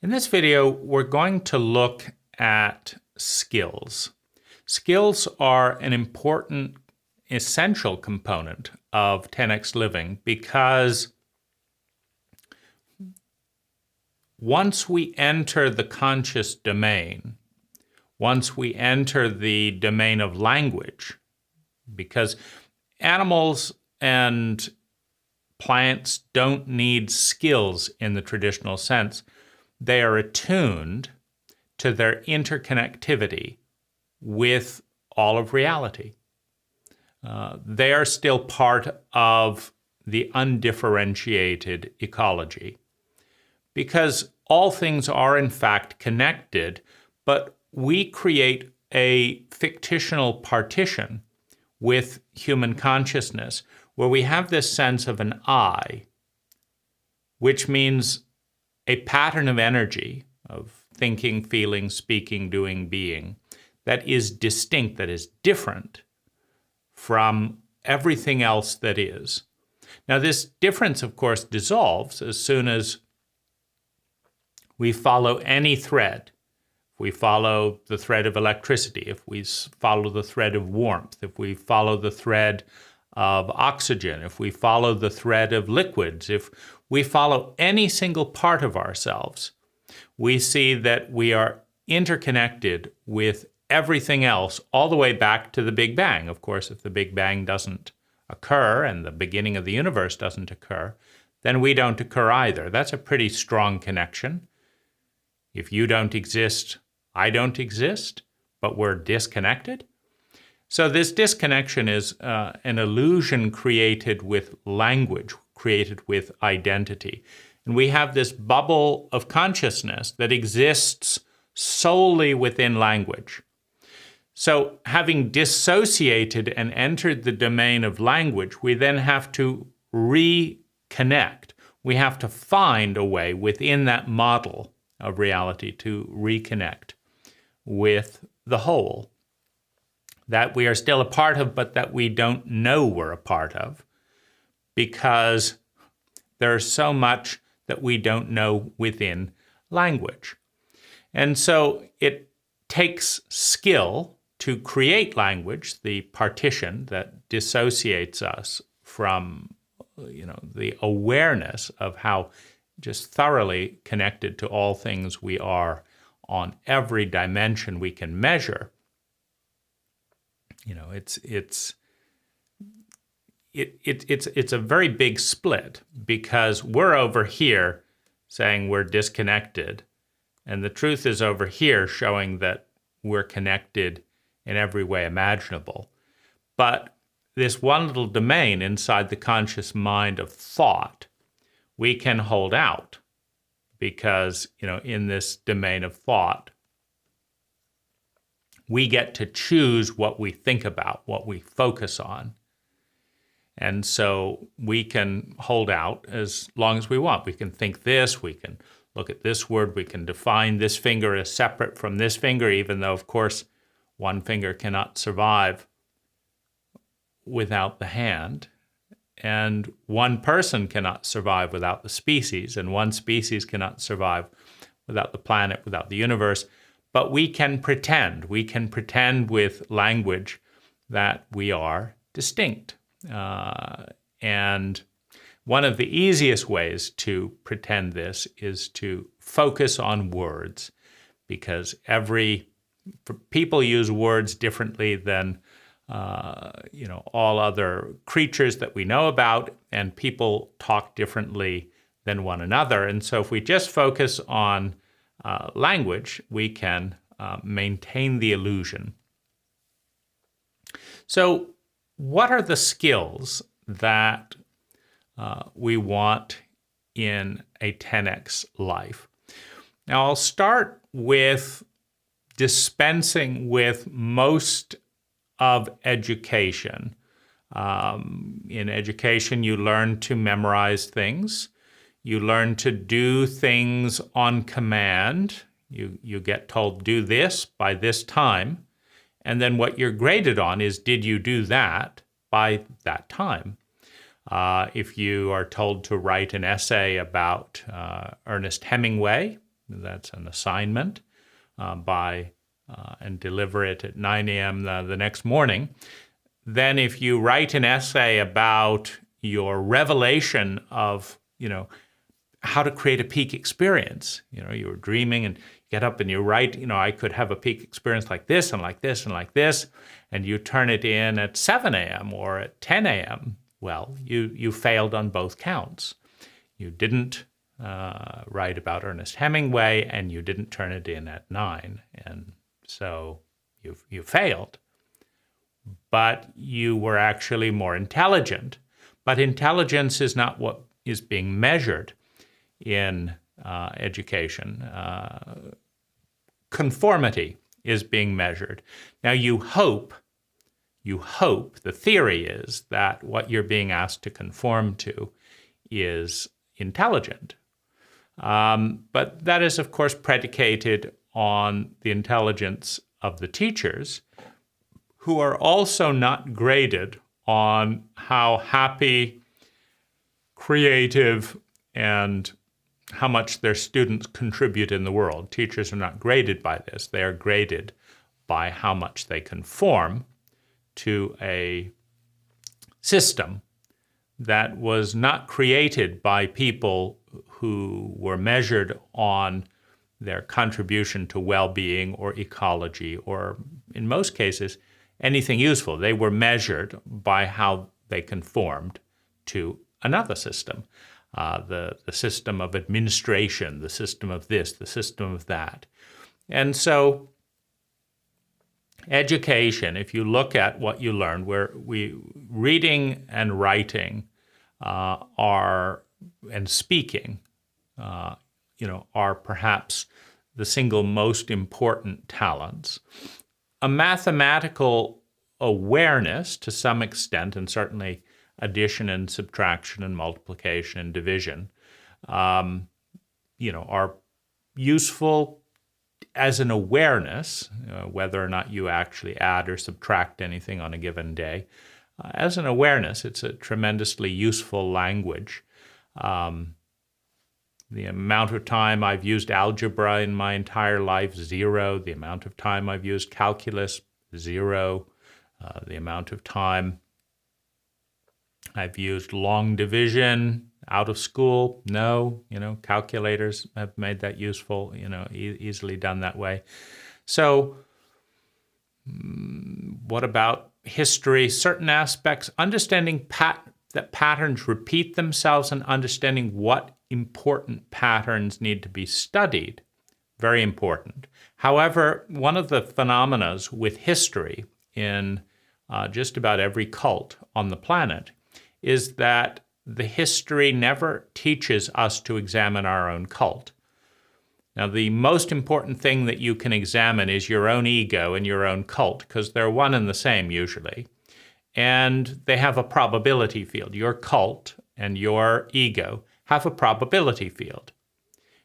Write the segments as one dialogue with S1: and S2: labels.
S1: In this video, we're going to look at skills. Skills are an important, essential component of 10x living because once we enter the conscious domain, once we enter the domain of language, because animals and plants don't need skills in the traditional sense, they are attuned to their interconnectivity with all of reality. They are still part of the undifferentiated ecology because all things are in fact connected, but we create a fictional partition with human consciousness where we have this sense of an I, which means a pattern of energy, of thinking, feeling, speaking, doing, being, that is distinct, that is different from everything else that is. Now, this difference, of course, dissolves as soon as we follow any thread. If we follow the thread of electricity, if we follow the thread of warmth, if we follow the thread of oxygen, if we follow the thread of liquids, if we follow any single part of ourselves, we see that we are interconnected with everything else all the way back to the Big Bang. Of course, if the Big Bang doesn't occur and the beginning of the universe doesn't occur, then we don't occur either. That's a pretty strong connection. If you don't exist, I don't exist, but we're disconnected. So this disconnection is an illusion created with language, created with identity. And we have this bubble of consciousness that exists solely within language. So having dissociated and entered the domain of language, we then have to reconnect. We have to find a way within that model of reality to reconnect with the whole that we are still a part of, but that we don't know we're a part of, because there's so much that we don't know within language. And so it takes skill to create language, the partition that dissociates us from, the awareness of how just thoroughly connected to all things we are on every dimension we can measure. It's a very big split because we're over here saying we're disconnected, and the truth is over here showing that we're connected in every way imaginable. But this one little domain inside the conscious mind of thought, we can hold out because, in this domain of thought, we get to choose what we think about, what we focus on. And so we can hold out as long as we want. We can think this, we can look at this word, we can define this finger as separate from this finger, even though, of course, one finger cannot survive without the hand. And one person cannot survive without the species, and one species cannot survive without the planet, without the universe. But we can pretend with language that we are distinct. And one of the easiest ways to pretend this is to focus on words, because people use words differently than all other creatures that we know about, and people talk differently than one another. And so if we just focus on language, we can maintain the illusion. So what are the skills that we want in a 10x life? Now, I'll start with dispensing with most of education. In education, you learn to memorize things. You learn to do things on command. You get told, do this by this time. And then what you're graded on is, did you do that by that time? If you are told to write an essay about Ernest Hemingway, That's an assignment and deliver it at 9 a.m. The next morning. Then if you write an essay about your revelation of, how to create a peak experience, you were dreaming and you get up and you write, I could have a peak experience like this and like this and like this, and you turn it in at 7 a.m. or at 10 a.m., well, you failed on both counts. You didn't write about Ernest Hemingway, and you didn't turn it in at 9, and so you failed. But you were actually more intelligent. But intelligence is not what is being measured in education. Conformity is being measured. Now you hope, the theory is that what you're being asked to conform to is intelligent. But that is, of course, predicated on the intelligence of the teachers, who are also not graded on how happy, creative, and how much their students contribute in the world. Teachers are not graded by this. They are graded by how much they conform to a system that was not created by people who were measured on their contribution to well-being or ecology, or in most cases, anything useful. They were measured by how they conformed to another system, the system of administration, the system of this, the system of that. And so education, if you look at what you learn, reading and writing and speaking, are perhaps the single most important talents. A mathematical awareness to some extent, and certainly addition and subtraction and multiplication and division, are useful as an awareness, whether or not you actually add or subtract anything on a given day. As an awareness, it's a tremendously useful language. The amount of time I've used algebra in my entire life, 0. The amount of time I've used calculus, 0. The amount of time I've used long division out of school, no. Calculators have made that useful, easily done that way. So what about history? Certain aspects, understanding that patterns repeat themselves and understanding what important patterns need to be studied, very important. However, one of the phenomena with history in just about every cult on the planet is that the history never teaches us to examine our own cult. Now, the most important thing that you can examine is your own ego and your own cult, because they're one and the same usually. And they have a probability field. Your cult and your ego have a probability field.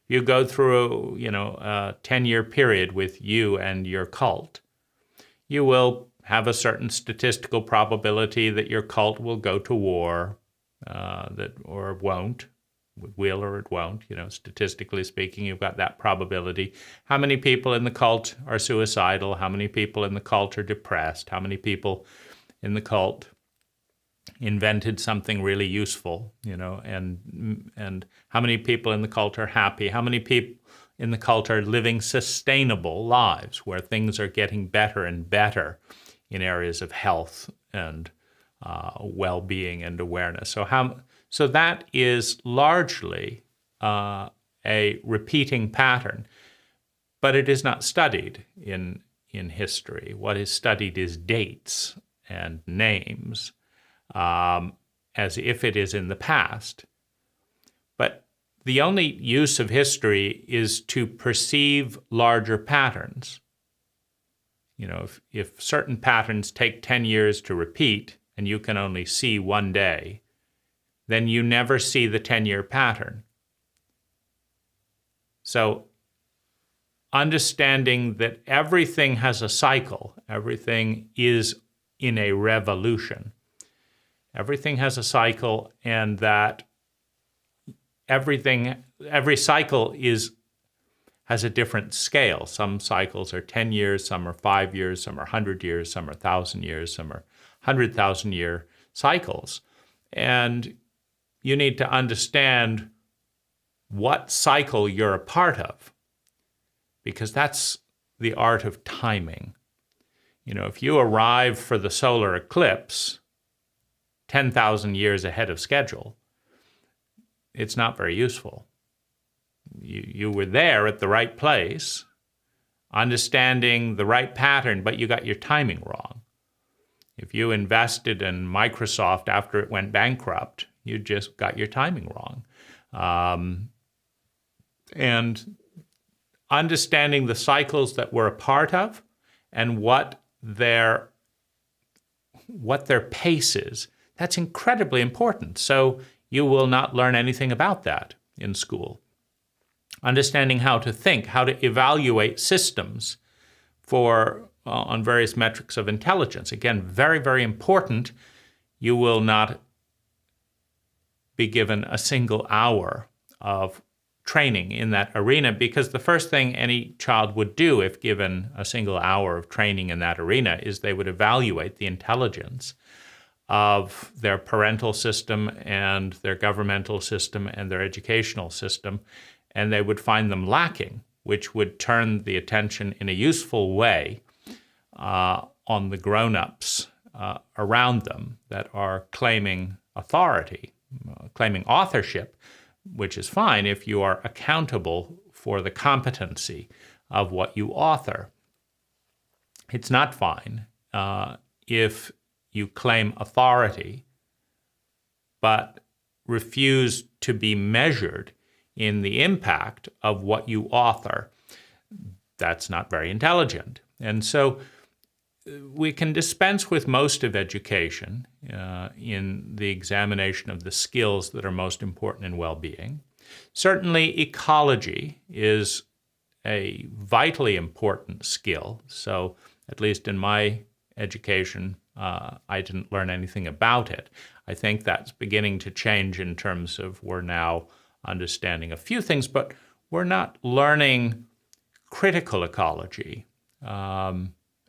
S1: You go through, a 10-year period with you and your cult, you will have a certain statistical probability that your cult will go to war, or won't. It will or it won't. Statistically speaking, you've got that probability. How many people in the cult are suicidal? How many people in the cult are depressed? How many people in the cult invented something really useful, and how many people in the cult are happy? How many people in the cult are living sustainable lives where things are getting better and better in areas of health and well-being and awareness? So that is largely a repeating pattern, but it is not studied in history. What is studied is dates and names, as if it is in the past. But the only use of history is to perceive larger patterns. If certain patterns take 10 years to repeat and you can only see one day, then you never see the 10-year pattern. So understanding that everything has a cycle, everything is in a revolution. Everything has a cycle, and that every cycle has a different scale. Some cycles are 10 years, some are 5 years, some are 100 years, some are 1,000 years, some are 100,000-year cycles. And you need to understand what cycle you're a part of, because that's the art of timing. If you arrive for the solar eclipse 10,000 years ahead of schedule, it's not very useful. You were there at the right place, understanding the right pattern, but you got your timing wrong. If you invested in Microsoft after it went bankrupt, you just got your timing wrong. And understanding the cycles that we're a part of and what their pace is, that's incredibly important. So you will not learn anything about that in school. Understanding how to think, how to evaluate systems on various metrics of intelligence. Again, very, very important. You will not be given a single hour of training in that arena, because the first thing any child would do if given a single hour of training in that arena is they would evaluate the intelligence of their parental system and their governmental system and their educational system, and they would find them lacking, which would turn the attention in a useful way on the grown-ups around them that are claiming authority, claiming authorship, which is fine if you are accountable for the competency of what you author. It's not fine if you claim authority but refuse to be measured in the impact of what you author. That's not very intelligent. And so we can dispense with most of education in the examination of the skills that are most important in well-being. Certainly, ecology is a vitally important skill. So, at least in my education, I didn't learn anything about it. I think that's beginning to change in terms of we're now understanding a few things, but we're not learning critical ecology,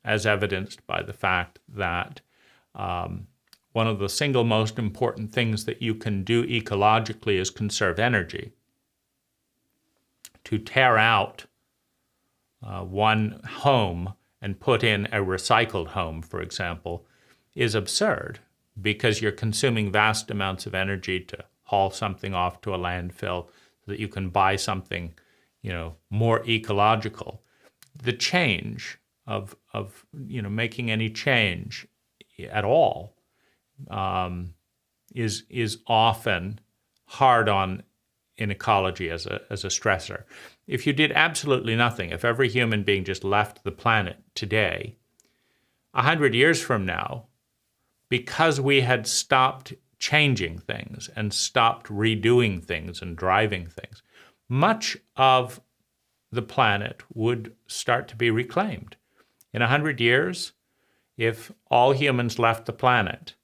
S1: as evidenced by the fact that one of the single most important things that you can do ecologically is conserve energy. To tear out one home and put in a recycled home, for example, is absurd, because you're consuming vast amounts of energy to haul something off to a landfill so that you can buy something, more ecological. The change of making any change at all is often hard on in ecology as a stressor. If you did absolutely nothing, if every human being just left the planet today, 100 years from now, because we had stopped changing things and stopped redoing things and driving things, much of the planet would start to be reclaimed. In 100 years, if all humans left the planet,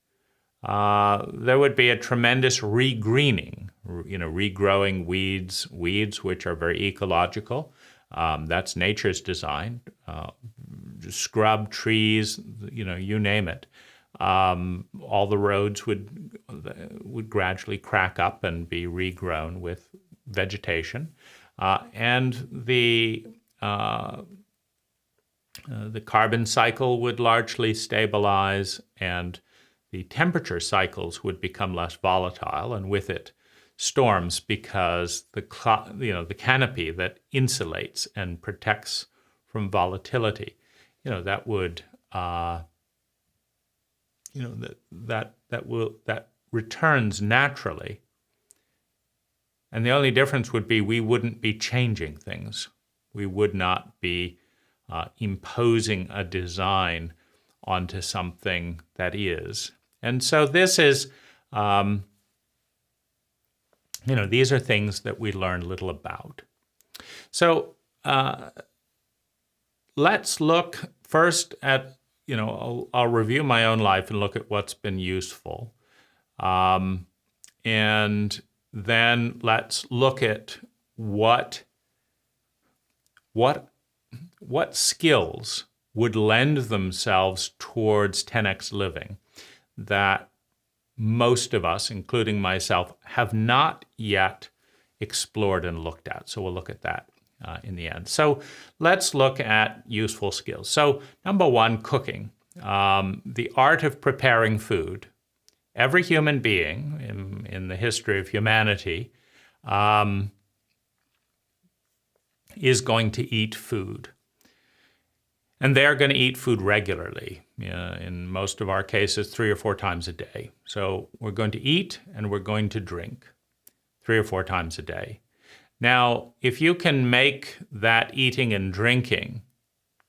S1: there would be a tremendous regreening, regrowing weeds which are very ecological. That's nature's design. Scrub, trees, you name it. All the roads would gradually crack up and be regrown with vegetation, and the carbon cycle would largely stabilize, and the temperature cycles would become less volatile, and with it, storms, because the canopy that insulates and protects from volatility, that would that returns naturally. And the only difference would be we wouldn't be changing things. We would not be imposing a design onto something that is. And so this is, these are things that we learn little about. So let's look first at, I'll review my own life and look at what's been useful. And then let's look at what what skills would lend themselves towards 10x living that most of us, including myself, have not yet explored and looked at. So we'll look at that in the end. So let's look at useful skills. So number one, cooking. The art of preparing food. Every human being in the history of humanity is going to eat food. And they're going to eat food regularly. In most of our cases, 3 or 4 times a day. So we're going to eat and we're going to drink 3 or 4 times a day. Now, if you can make that eating and drinking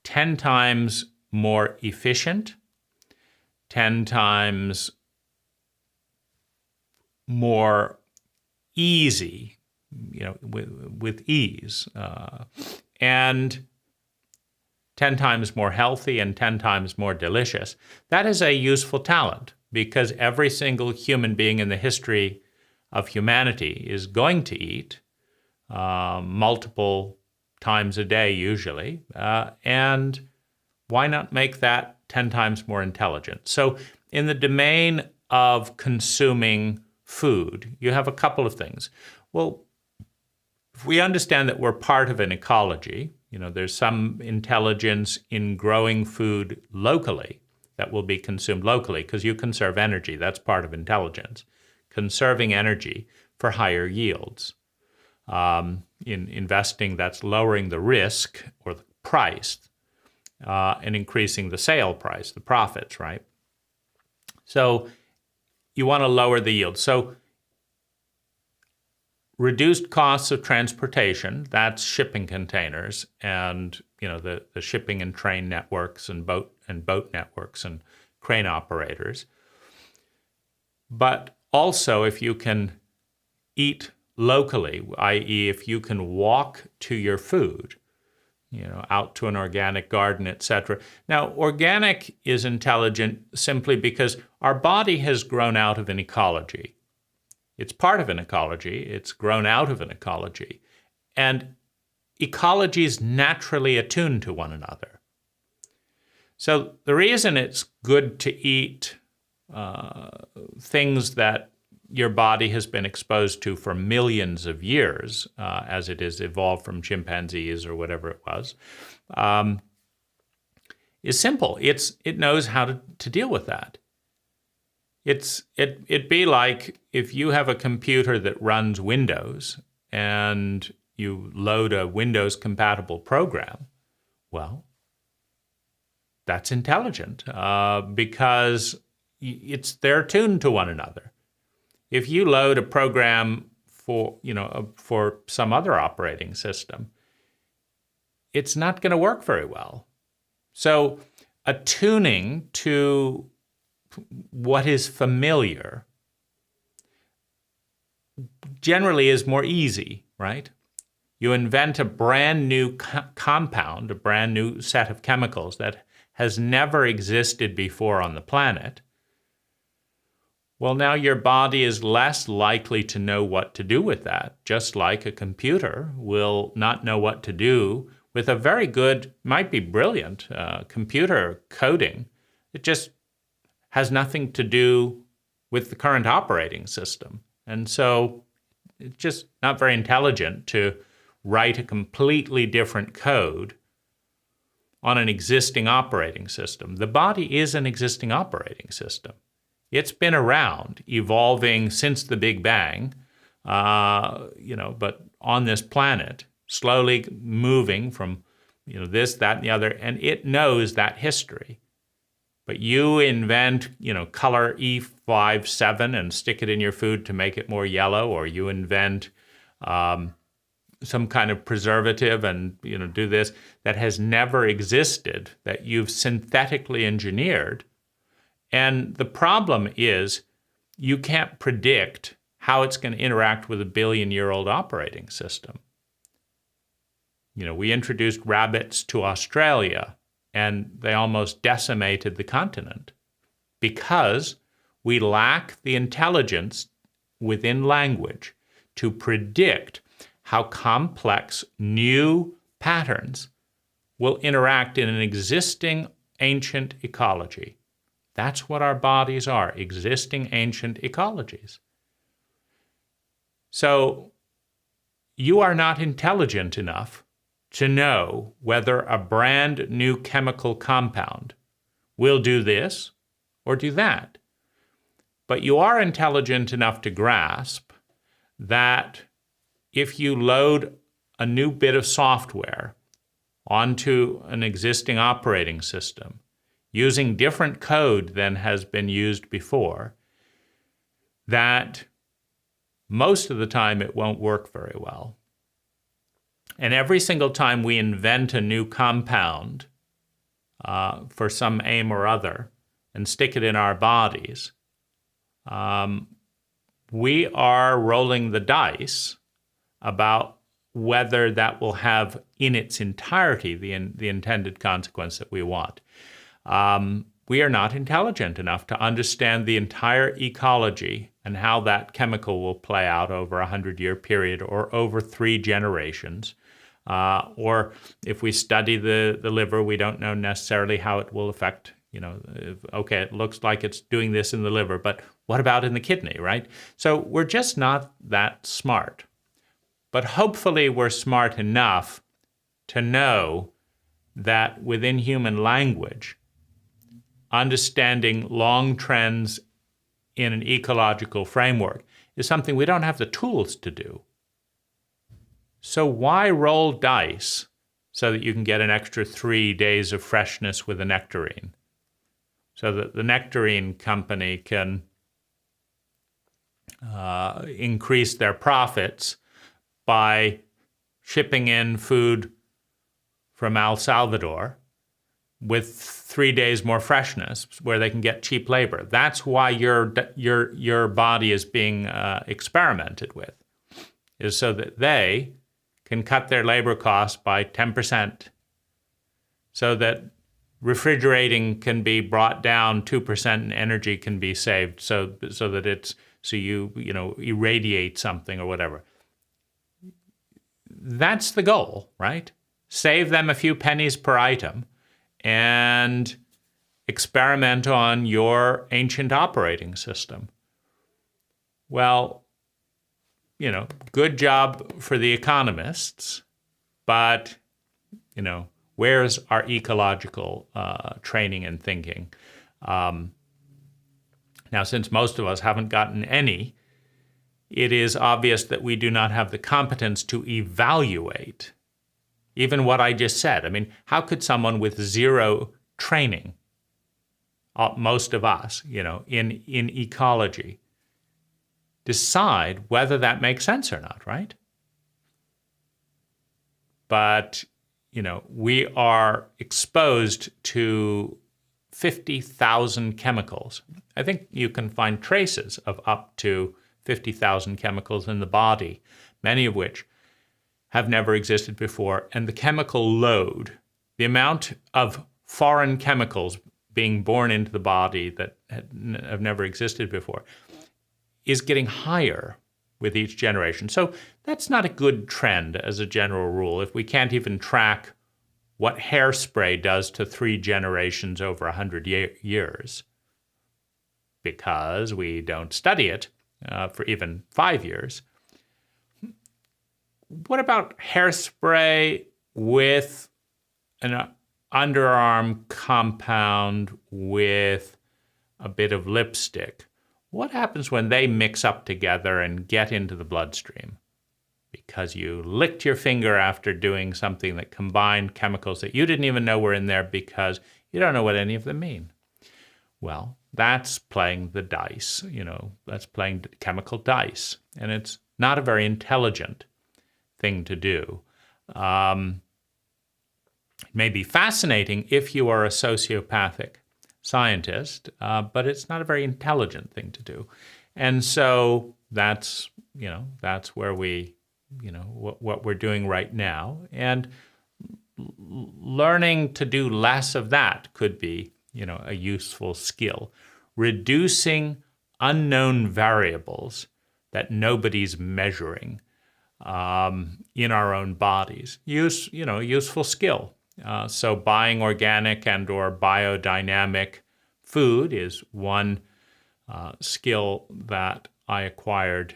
S1: 10 times more efficient, 10 times more easy, with ease, and 10 times more healthy and 10 times more delicious, that is a useful talent, because every single human being in the history of humanity is going to eat multiple times a day usually, and why not make that 10 times more intelligent? So in the domain of consuming food, you have a couple of things. Well, if we understand that we're part of an ecology, there's some intelligence in growing food locally that will be consumed locally, because you conserve energy. That's part of intelligence. Conserving energy for higher yields. In investing, that's lowering the risk or the price and increasing the sale price, the profits, right? So you want to lower the yield. So reduced costs of transportation, that's shipping containers and the shipping and train networks and boat networks and crane operators. But also if you can eat locally, i.e. if you can walk to your food, out to an organic garden, etc. Now, organic is intelligent simply because our body has grown out of an ecology. It's part of an ecology. It's grown out of an ecology. And ecologies naturally attune to one another. So the reason it's good to eat things that your body has been exposed to for millions of years, as it has evolved from chimpanzees or whatever it was, is simple. It knows how to deal with that. It'd be like if you have a computer that runs Windows and you load a Windows compatible program. Well, that's intelligent because they're tuned to one another. If you load a program for some other operating system, it's not going to work very well. So attuning to what is familiar generally is more easy, right? You invent a brand new compound, a brand new set of chemicals that has never existed before on the planet. Well, now your body is less likely to know what to do with that, just like a computer will not know what to do with a very good, might be brilliant, computer coding. It just has nothing to do with the current operating system. And so it's just not very intelligent to write a completely different code on an existing operating system. The body is an existing operating system. It's been around, evolving since the Big Bang, but on this planet, slowly moving from this, that, and the other, and it knows that history. But you invent, color E57 and stick it in your food to make it more yellow, or you invent some kind of preservative and do this that has never existed, that you've synthetically engineered. And the problem is you can't predict how it's going to interact with a billion-year-old operating system. We introduced rabbits to Australia, and they almost decimated the continent because we lack the intelligence within language to predict how complex new patterns will interact in an existing ancient ecology. That's what our bodies are, existing ancient ecologies. So you are not intelligent enough to know whether a brand new chemical compound will do this or do that. But you are intelligent enough to grasp that if you load a new bit of software onto an existing operating system using different code than has been used before, that most of the time it won't work very well. And every single time we invent a new compound for some aim or other and stick it in our bodies, we are rolling the dice about whether that will have in its entirety the intended consequence that we want. We are not intelligent enough to understand the entire ecology and how that chemical will play out over a 100-year period or over 3 generations. Or if we study the liver, we don't know necessarily how it will affect, okay, it looks like it's doing this in the liver, but what about in the kidney, right? So we're just not that smart. But hopefully we're smart enough to know that within human language, understanding long trends in an ecological framework is something we don't have the tools to do. So why roll dice so that you can get an extra 3 days of freshness with a nectarine? So that the nectarine company can increase their profits by shipping in food from El Salvador with 3 days more freshness, where they can get cheap labor. That's why your body is being experimented with, is so that they can cut their labor costs by 10%, so that refrigerating can be brought down 2% and energy can be saved, so that you irradiate something or whatever. That's the goal, right? Save them a few pennies per item and experiment on your ancient operating system. Well, good job for the economists, but, where's our ecological training and thinking? Now, since most of us haven't gotten any, it is obvious that we do not have the competence to evaluate even what I just said. I mean, how could someone with zero training, most of us, in ecology, decide whether that makes sense or not, right? But, we are exposed to 50,000 chemicals. I think you can find traces of up to 50,000 chemicals in the body, many of which have never existed before. And the chemical load, the amount of foreign chemicals being born into the body that have never existed before, is getting higher with each generation. So that's not a good trend as a general rule. If we can't even track what hairspray does to 3 generations over 100 years, because we don't study it for even 5 years, what about hairspray with an underarm compound with a bit of lipstick? What happens when they mix up together and get into the bloodstream? Because you licked your finger after doing something that combined chemicals that you didn't even know were in there because you don't know what any of them mean. Well, that's playing the dice, that's playing chemical dice. And it's not a very intelligent thing to do. It may be fascinating if you are a sociopathic scientist, but it's not a very intelligent thing to do. And so that's where we, what we're doing right now. And learning to do less of that could be, a useful skill. Reducing unknown variables that nobody's measuring in our own bodies. Useful skill. So buying organic and or biodynamic food is one skill that I acquired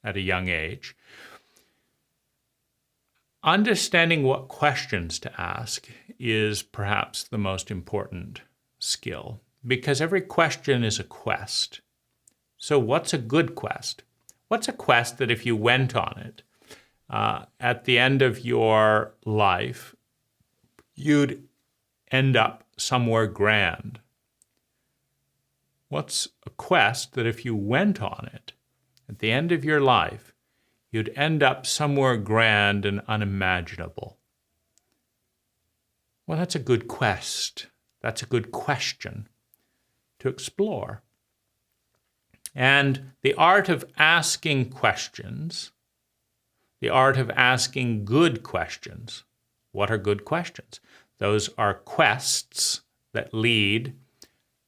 S1: at a young age. Understanding what questions to ask is perhaps the most important skill, because every question is a quest. So what's a good quest? What's a quest that if you went on it, at the end of your life, you'd end up somewhere grand? What's a quest that if you went on it, at the end of your life, you'd end up somewhere grand and unimaginable? Well, that's a good quest. That's a good question to explore. And the art of asking questions, the art of asking good questions. What are good questions? Those are quests that lead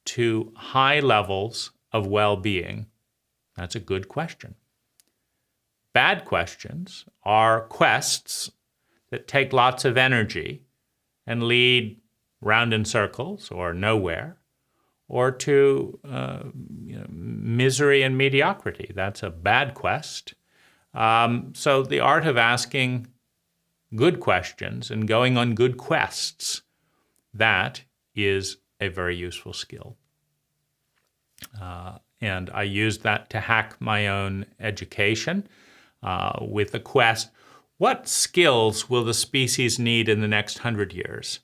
S1: to high levels of well-being. That's a good question. Bad questions are quests that take lots of energy and lead round in circles or nowhere, or to misery and mediocrity. That's a bad quest. So the art of asking good questions and going on good quests, that is a very useful skill. And I used that to hack my own education with the quest, what skills will the species need in the next 100 years?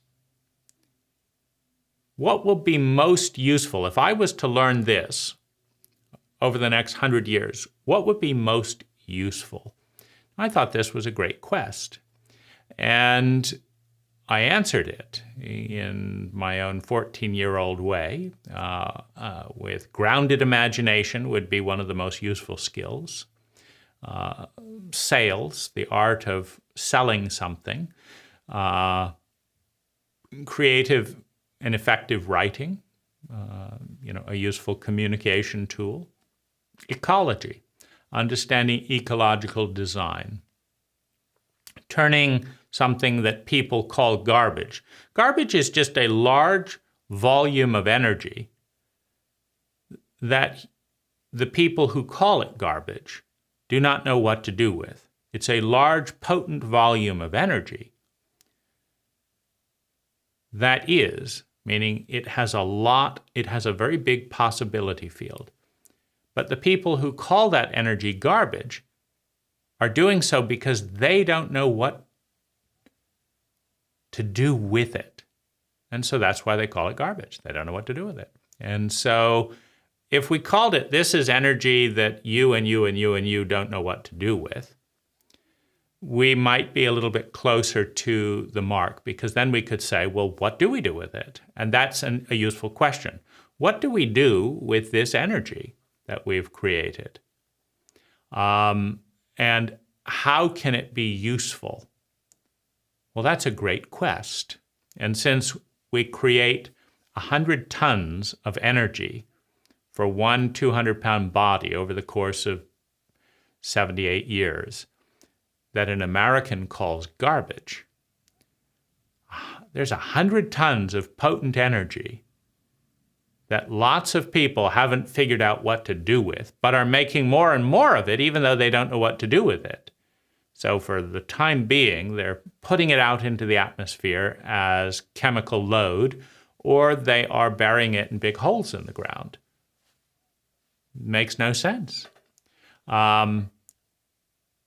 S1: What will be most useful? If I was to learn this over the next 100 years, what would be most useful? I thought this was a great quest. And I answered it in my own 14-year-old way. With grounded imagination would be one of the most useful skills. Sales, the art of selling something. Creative and effective writing, a useful communication tool. Ecology, understanding ecological design. Turning something that people call garbage. Garbage is just a large volume of energy that the people who call it garbage do not know what to do with. It's a large, potent volume of energy that is, meaning it has a very big possibility field. But the people who call that energy garbage are doing so because they don't know what to do with it. And so that's why they call it garbage. They don't know what to do with it. And so if we called it, this is energy that you and you and you and you don't know what to do with, we might be a little bit closer to the mark, because then we could say, well, what do we do with it? And that's a useful question. What do we do with this energy that we've created? And how can it be useful? Well, that's a great quest. And since we create 100 tons of energy for one 200-pound body over the course of 78 years, that an American calls garbage, there's 100 tons of potent energy that lots of people haven't figured out what to do with, but are making more and more of it, even though they don't know what to do with it. So for the time being, they're putting it out into the atmosphere as chemical load, or they are burying it in big holes in the ground. Makes no sense.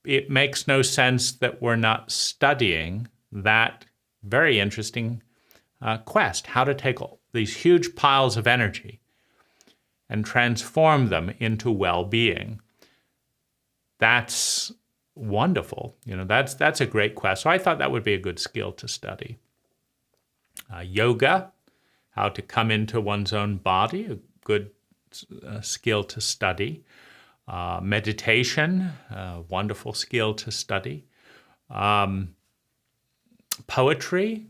S1: It makes no sense that we're not studying that very interesting quest, how to take these huge piles of energy and transform them into well-being. That's wonderful. That's a great quest. So I thought that would be a good skill to study. Yoga, how to come into one's own body, a good skill to study. Meditation, a wonderful skill to study. Poetry,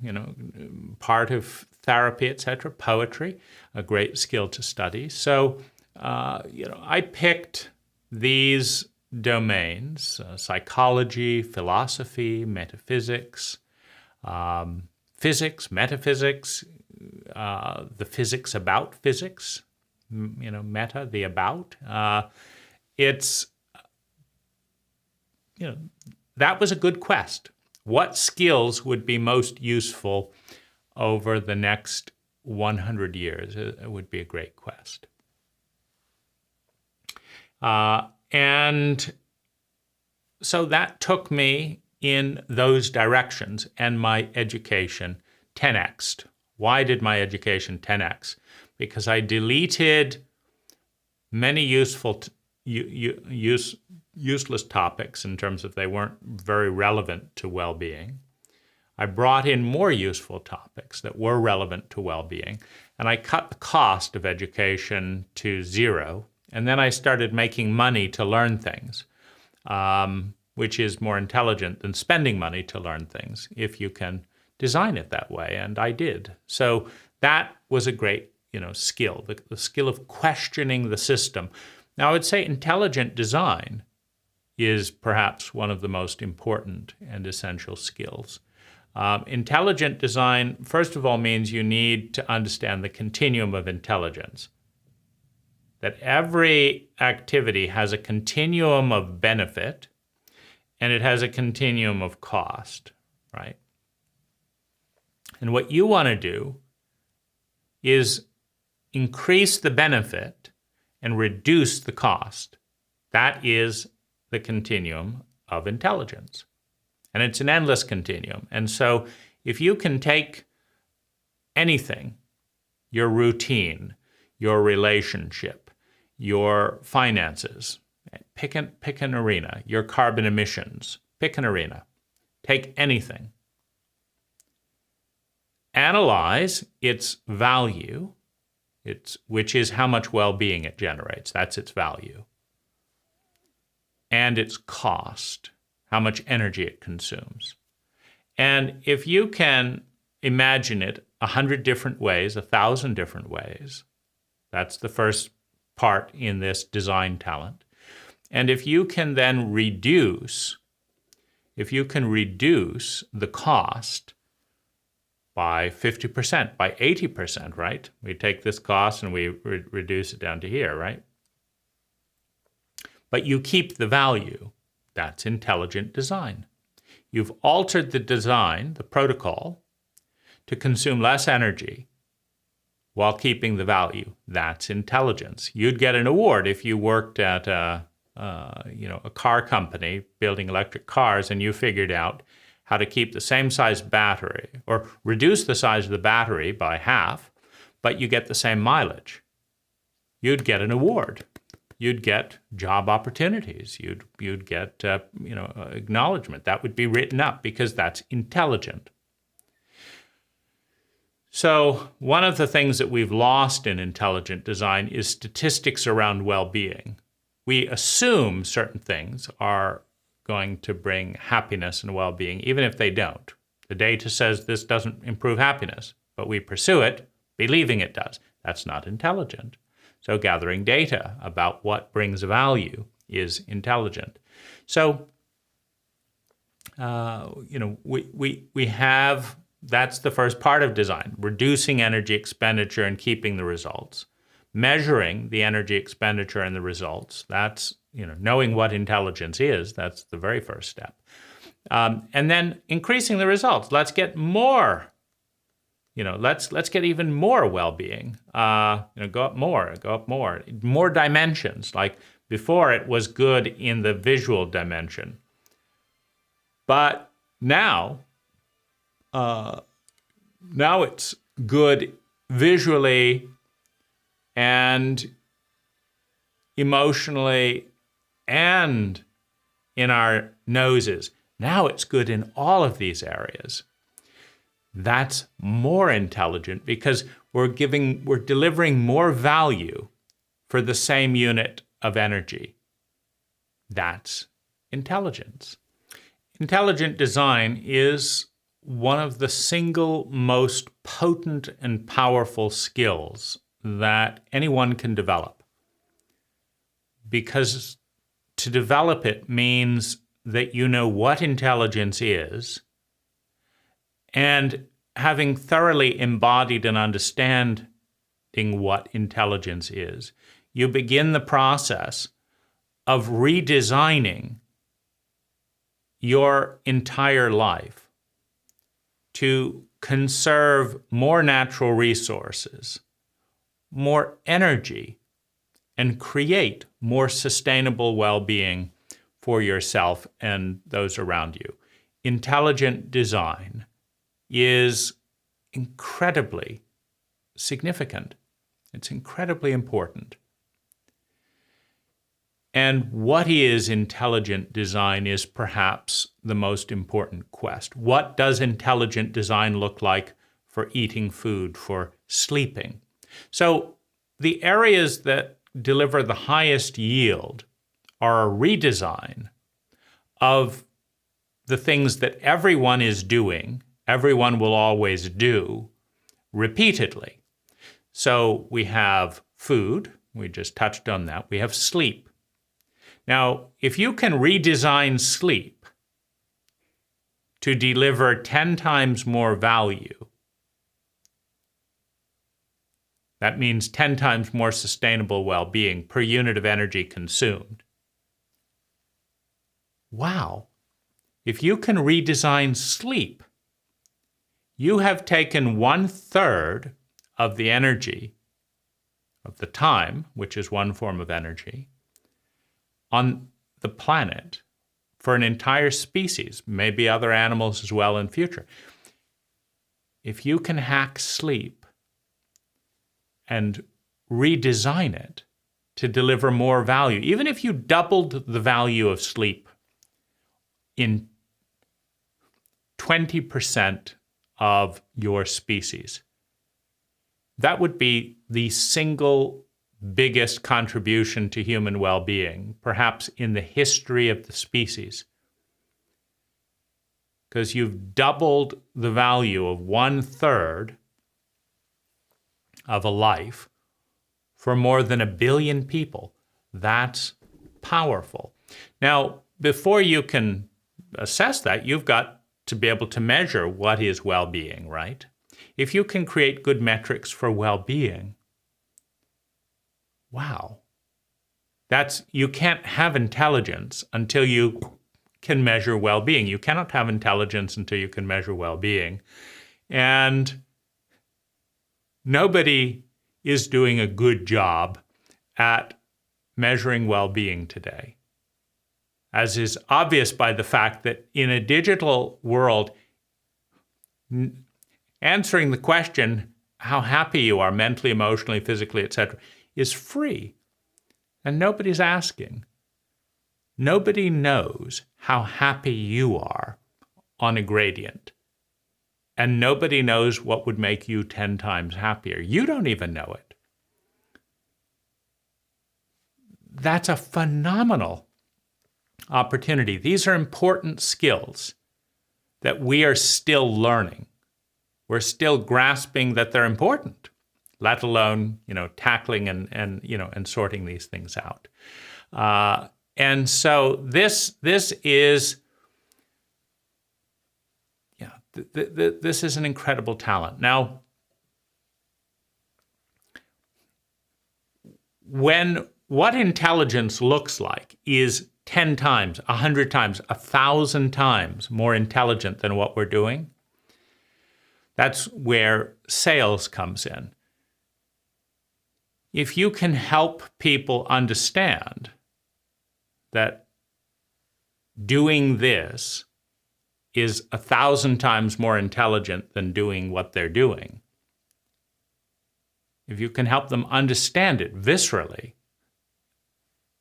S1: part of therapy, etc. Poetry, a great skill to study. So, I picked these domains, psychology, philosophy, metaphysics, physics, metaphysics, the physics about physics, meta, the about. That was a good quest. What skills would be most useful over the next 100 years? It would be a great quest. And so that took me in those directions, and my education 10x'd. Why did my education 10x? Because I deleted many useless topics in terms of they weren't very relevant to well-being. I brought in more useful topics that were relevant to well-being, and I cut the cost of education to zero. And then I started making money to learn things, which is more intelligent than spending money to learn things if you can design it that way, and I did. So that was a great, skill, the skill of questioning the system. Now, I would say intelligent design is perhaps one of the most important and essential skills. Intelligent design, first of all, means you need to understand the continuum of intelligence. That every activity has a continuum of benefit and it has a continuum of cost, right? And what you want to do is increase the benefit and reduce the cost. That is the continuum of intelligence. And it's an endless continuum. And so if you can take anything, your routine, your relationship, your finances, pick an arena, your carbon emissions, pick an arena, take anything, analyze its value, which is how much well-being it generates, that's its value, and its cost, how much energy it consumes. And if you can imagine it 100 different ways, 1,000 different ways, that's the first part in this design talent. And if you can then reduce the cost by 50%, by 80%, right? We take this cost and we reduce it down to here, right? But you keep the value. That's intelligent design. You've altered the design, the protocol, to consume less energy while keeping the value. That's intelligence. You'd get an award if you worked at a car company building electric cars and you figured out how to keep the same size battery or reduce the size of the battery by half, but you get the same mileage. You'd get an award. You'd get job opportunities. You'd get acknowledgement. That would be written up because that's intelligent. So one of the things that we've lost in intelligent design is statistics around well-being. We assume certain things are going to bring happiness and well-being, even if they don't. The data says this doesn't improve happiness, but we pursue it, believing it does. That's not intelligent. So gathering data about what brings value is intelligent. So, we have, that's the first part of design, reducing energy expenditure and keeping the results. Measuring the energy expenditure and the results, that's, knowing what intelligence is, that's the very first step. And then increasing the results. Let's get more, let's get even more well-being. Go up more dimensions. Like before it was good in the visual dimension. But now it's good visually and emotionally and in our noses. Now it's good in all of these areas. That's more intelligent because we're delivering more value for the same unit of energy. That's intelligence. Intelligent design is one of the single most potent and powerful skills that anyone can develop because to develop it means that you know what intelligence is, and having thoroughly embodied and understanding what intelligence is, you begin the process of redesigning your entire life to conserve more natural resources, more energy, and create more sustainable well-being for yourself and those around you. Intelligent design is incredibly significant. It's incredibly important. And what is intelligent design is perhaps the most important quest. What does intelligent design look like for eating food, for sleeping? So the areas that deliver the highest yield are a redesign of the things that everyone is doing, everyone will always do, repeatedly. So we have food, we just touched on that. We have sleep. Now, if you can redesign sleep to deliver 10 times more value, that means 10 times more sustainable well-being per unit of energy consumed. Wow. If you can redesign sleep, you have taken 1/3 of the energy, of the time, which is one form of energy, on the planet for an entire species, maybe other animals as well in future. If you can hack sleep and redesign it to deliver more value, even if you doubled the value of sleep in 20% of your species, that would be the single biggest contribution to human well-being, perhaps in the history of the species. Because you've doubled the value of 1/3 of a life for more than 1 billion people. That's powerful. Now, before you can assess that, you've got to be able to measure what is well-being, right? If you can create good metrics for well-being, wow. You can't have intelligence until you can measure well-being. You cannot have intelligence until you can measure well-being. And nobody is doing a good job at measuring well-being today, as is obvious by the fact that in a digital world, answering the question how happy you are mentally, emotionally, physically, etc., is free. And nobody's asking. Nobody knows how happy you are on a gradient. And nobody knows what would make you 10 times happier. You don't even know it. That's a phenomenal opportunity. These are important skills that we are still learning. We're still grasping that they're important, let alone, tackling and sorting these things out. And so this is, this is an incredible talent. Now, what intelligence looks like is 10 times, 100 times, 1,000 times more intelligent than what we're doing. That's where sales comes in. If you can help people understand that doing this is 1,000 times more intelligent than doing what they're doing, if you can help them understand it viscerally,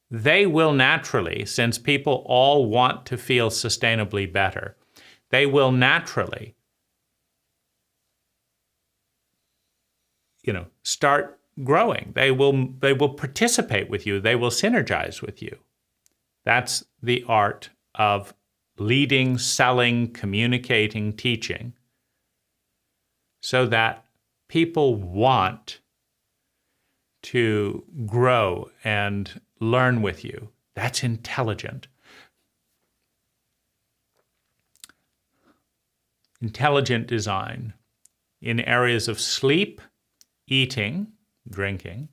S1: they will naturally, since people all want to feel sustainably better, they will naturally start growing. They will participate with you. They will synergize with you. That's the art of leading, selling, communicating, teaching, so that people want to grow and learn with you. That's intelligent. Intelligent design in areas of sleep, eating, drinking,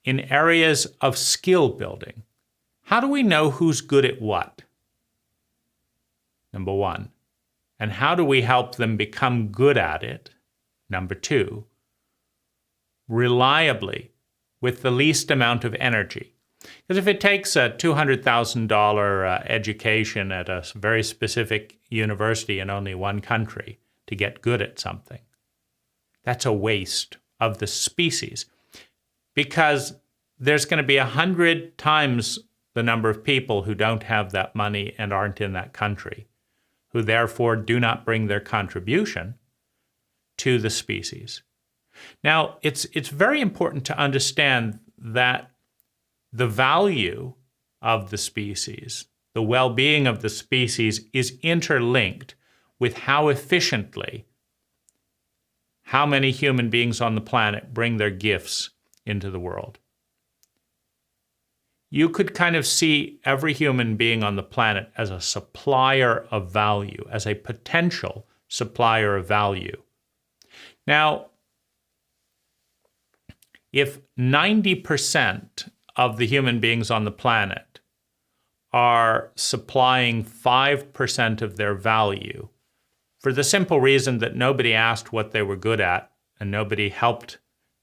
S1: in areas of skill building. How do we know who's good at what? Number one. And how do we help them become good at it? Number two. Reliably, with the least amount of energy. Because if it takes a $200,000 education at a very specific university in only one country to get good at something, that's a waste of the species. Because there's going to be 100 times the number of people who don't have that money and aren't in that country, who therefore do not bring their contribution to the species. Now, it's very important to understand that the value of the species, the well-being of the species, is interlinked with how efficiently how many human beings on the planet bring their gifts into the world. You could kind of see every human being on the planet as a supplier of value, as a potential supplier of value. Now, if 90% of the human beings on the planet are supplying 5% of their value, for the simple reason that nobody asked what they were good at and nobody helped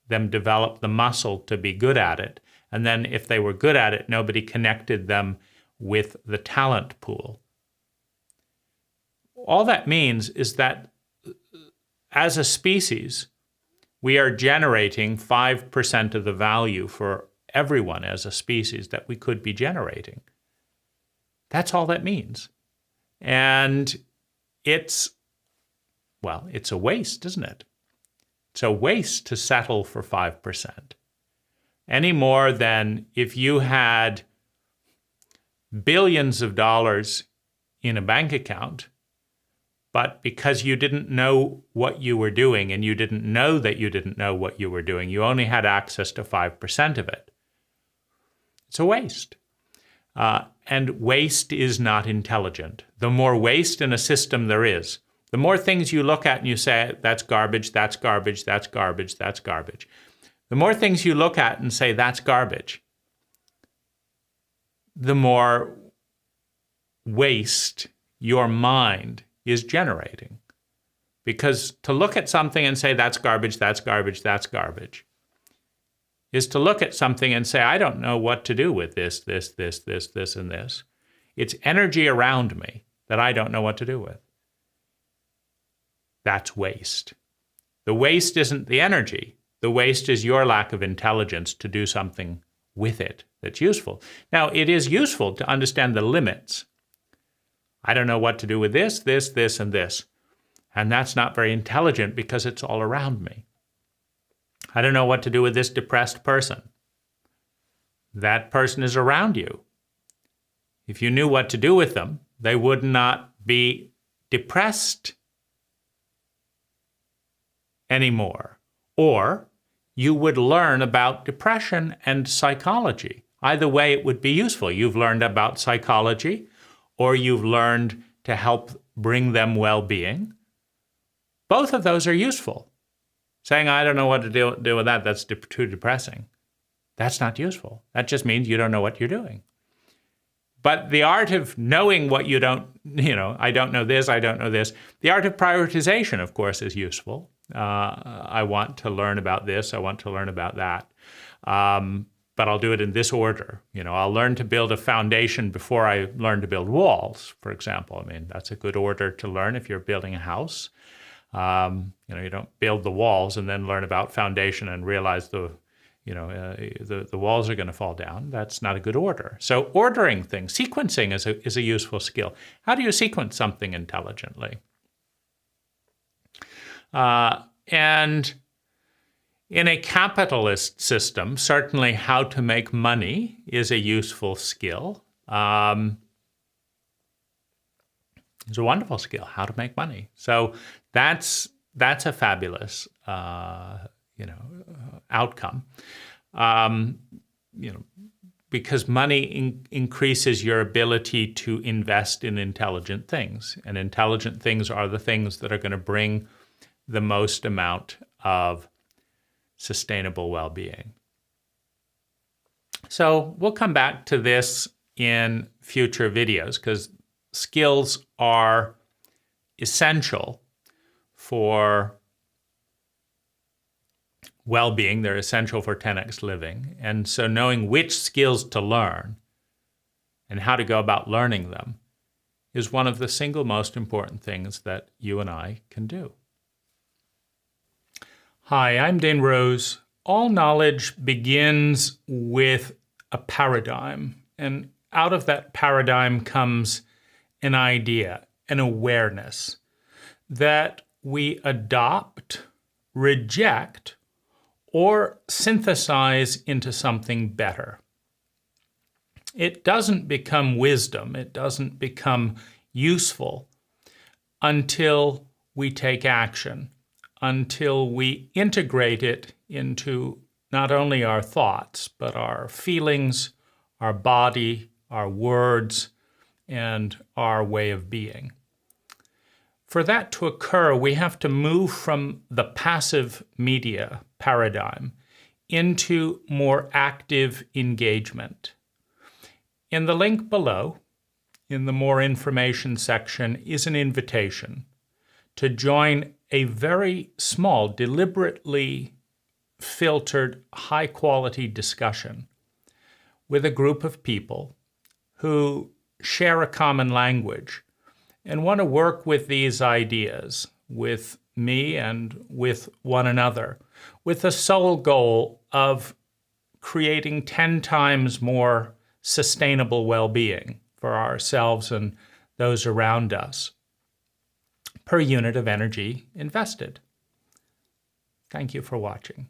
S1: them develop the muscle to be good at it, and then if they were good at it, nobody connected them with the talent pool. All that means is that as a species, we are generating 5% of the value for everyone as a species that we could be generating. That's all that means. And it's a waste, isn't it? It's a waste to settle for 5%. Any more than if you had billions of dollars in a bank account, but because you didn't know what you were doing and you didn't know that you didn't know what you were doing, you only had access to 5% of it. It's a waste. And waste is not intelligent. The more waste in a system there is, the more things you look at and you say, that's garbage, that's garbage, that's garbage, that's garbage. The more things you look at and say, that's garbage, the more waste your mind is generating. Because to look at something and say, that's garbage, that's garbage, that's garbage, is to look at something and say, I don't know what to do with this, this, this, this, this, and this. It's energy around me that I don't know what to do with. That's waste. The waste isn't the energy. The waste is your lack of intelligence to do something with it that's useful. Now, it is useful to understand the limits. I don't know what to do with this, this, this, and this. And that's not very intelligent because it's all around me. I don't know what to do with this depressed person. That person is around you. If you knew what to do with them, they would not be depressed anymore. Or you would learn about depression and psychology. Either way, it would be useful. You've learned about psychology, or you've learned to help bring them well-being. Both of those are useful. Saying, I don't know what to do with that, that's too depressing. That's not useful. That just means you don't know what you're doing. But the art of knowing what you don't, I don't know this, I don't know this. The art of prioritization, of course, is useful. I want to learn about this, I want to learn about that. But I'll do it in this order. I'll learn to build a foundation before I learn to build walls, for example. That's a good order to learn if you're building a house. You don't build the walls and then learn about foundation and realize the walls are going to fall down. That's not a good order. So ordering things, sequencing is a useful skill. How do you sequence something intelligently? And in a capitalist system, certainly how to make money is a useful skill. It's a wonderful skill, how to make money. So that's a fabulous, outcome. because money increases your ability to invest in intelligent things. And intelligent things are the things that are going to bring the most amount of sustainable well-being. So we'll come back to this in future videos because skills are essential for well-being. They're essential for 10x living. And so knowing which skills to learn and how to go about learning them is one of the single most important things that you and I can do. Hi, I'm Dane Rose. All knowledge begins with a paradigm, and out of that paradigm comes an idea, an awareness that we adopt, reject, or synthesize into something better. It doesn't become wisdom, it doesn't become useful until we take action, until we integrate it into not only our thoughts, but our feelings, our body, our words, and our way of being. For that to occur, we have to move from the passive media paradigm into more active engagement. In the link below, in the More Information section, is an invitation to join a very small, deliberately filtered, high-quality discussion with a group of people who share a common language and want to work with these ideas, with me and with one another, with the sole goal of creating 10 times more sustainable well-being for ourselves and those around us per unit of energy invested. Thank you for watching.